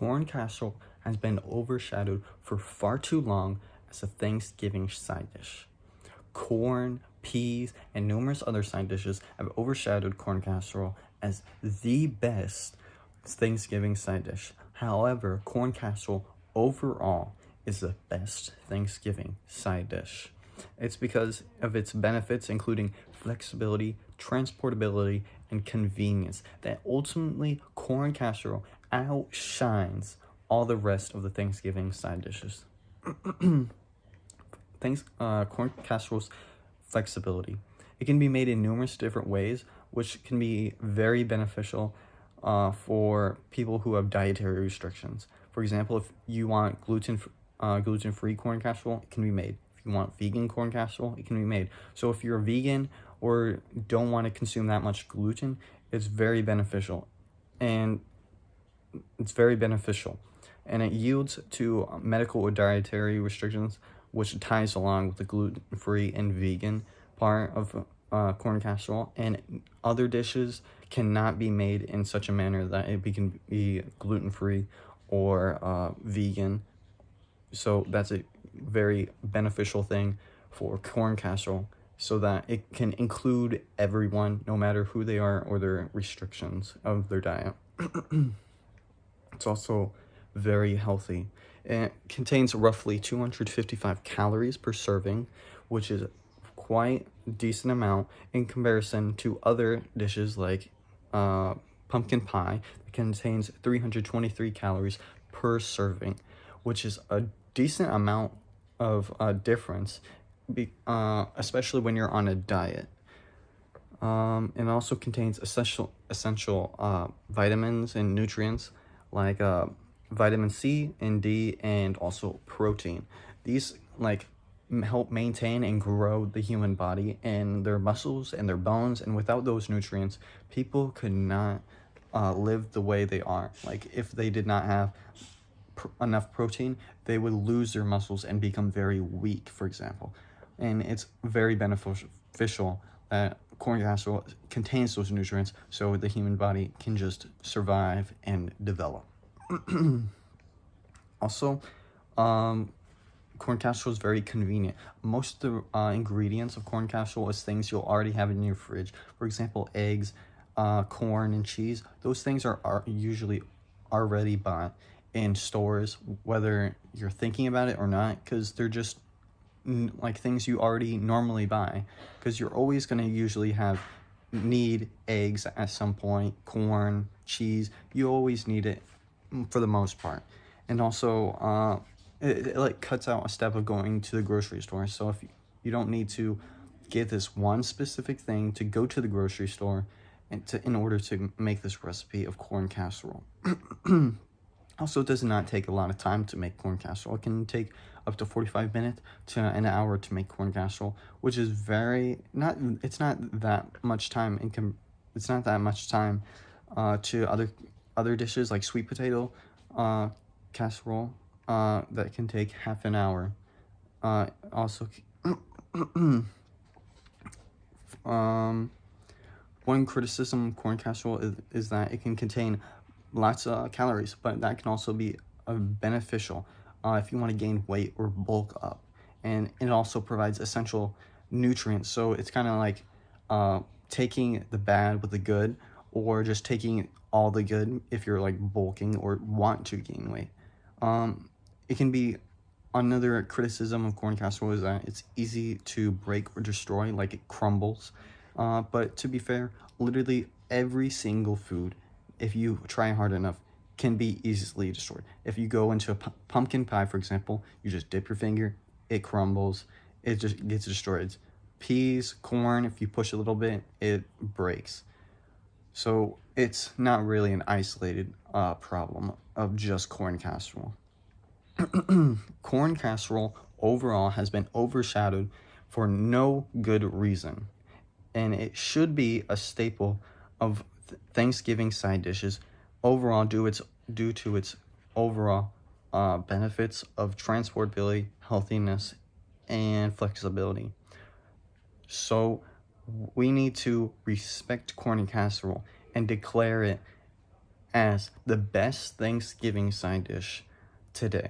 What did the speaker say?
corn casserole has been overshadowed for far too long as a Thanksgiving side dish. Corn, peas, and numerous other side dishes have overshadowed corn casserole as the best Thanksgiving side dish. However, corn casserole overall is the best Thanksgiving side dish. It's because of its benefits, including flexibility, transportability, and convenience, that ultimately corn casserole outshines all the rest of the Thanksgiving side dishes. Corn casserole's flexibility. It can be made in numerous different ways, which can be very beneficial for people who have dietary restrictions. For example, if you want gluten-free corn casserole, it can be made. If you want vegan corn casserole, it can be made. So if you're a vegan or don't want to consume that much gluten, it's very beneficial. And it yields to medical or dietary restrictions, which ties along with the gluten-free and vegan part of corn casserole. And other dishes cannot be made in such a manner that it can be gluten-free or vegan. So that's a very beneficial thing for corn casserole, so that it can include everyone, no matter who they are or their restrictions of their diet. It's also very healthy. It contains roughly 255 calories per serving, which is quite a decent amount in comparison to other dishes like pumpkin pie that contains 323 calories per serving, which is a decent amount of difference, especially when you're on a diet. It also contains essential vitamins and nutrients like vitamin C and D, and also protein. These help maintain and grow the human body and their muscles and their bones, and without those nutrients, people could not live the way they are. Like, if they did not have enough protein, they would lose their muscles and become very weak, for example. And it's very beneficial that corn casserole contains those nutrients so the human body can just survive and develop. Also, corn casserole is very convenient. Most of the ingredients of corn casserole is things you'll already have in your fridge. For example, eggs, corn, and cheese. Those things are usually already bought in stores, whether you're thinking about it or not, because they're just like things you already normally buy, because you're always going to usually need eggs at some point, corn, cheese. You always need it for the most part. And also it cuts out a step of going to the grocery store. So if you don't need to get this one specific thing to go to the grocery store in order to make this recipe of corn casserole. Also, it does not take a lot of time to make corn casserole. It can take up to 45 minutes to an hour to make corn casserole, which is it's not that much time to other dishes like sweet potato casserole that can take half an hour. Also, one criticism of corn casserole is that it can contain lots of calories, but that can also be beneficial if you want to gain weight or bulk up. And it also provides essential nutrients, so it's kind of like taking the bad with the good, or just taking all the good if you're like bulking or want to gain weight. It can be another criticism of corn casserole is that it's easy to break or destroy, like it crumbles. But to be fair, literally every single food, if you try hard enough, can be easily destroyed. If you go into a pumpkin pie, for example, you just dip your finger, it crumbles, it just gets destroyed. Peas, corn, if you push a little bit, it breaks. So it's not really an isolated problem of just corn casserole. Corn casserole overall has been overshadowed for no good reason, and it should be a staple of Thanksgiving side dishes overall due to its overall benefits of transportability, healthiness, and flexibility. So we need to respect corn casserole and declare it as the best Thanksgiving side dish today.